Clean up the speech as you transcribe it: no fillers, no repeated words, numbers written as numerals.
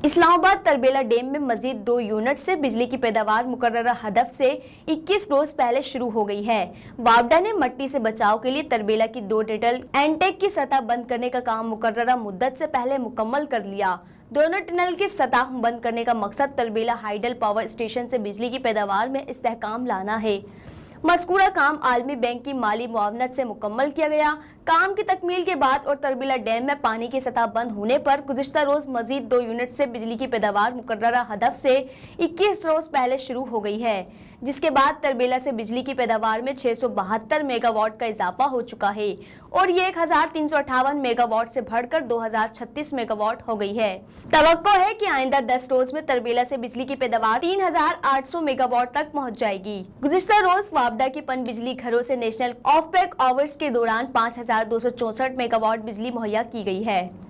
Islamabad Tarbela dam में मजीद 2 unit से बिजली की पैदावार मुकर्ररा हदफ से 21 रोज पहले शुरू हो गई है। वापडा ने मट्टी से बचाव के लिए तरबेला की 2 टनल एनटेक की सतह बंद करने का काम मुकर्ररा मुद्दत से पहले मुकम्मल कर लिया। दोनों टनल की सतह बंद करने का मकसद तरबेला हाइडल पावर स्टेशन से बिजली की पैदावार में इस्तेहकाम लाना है। मज़कूरा काम आलमी बैंक की माली मुआवनत से मुकम्मल किया गया। काम की तकमील के बाद और तरबेला डैम में पानी की सतह बंद होने पर गुज़िश्ता रोज मजीद 2 यूनिट से बिजली की पैदावार मुकर्ररा हदफ से 21 रोज पहले शुरू हो गई है, जिसके बाद तरबेला से बिजली की पैदावार में 672 मेगावाट का इजाफा हो चुका है और ये 1358 मेगावाट से बढ़कर 2036 मेगावाट हो गई है। तवक्को है कि आइंदा 10 रोज में तरबेला से बिजली की पैदावार 3800 मेगावाट तक पहुंच जाएगी। गुज़िश्ता रोज वापडा की पन बिजली घरों से नेशनल ऑफ पैक आवर्स के दौरान 5264 मेगावाट बिजली मुहैया की गई है।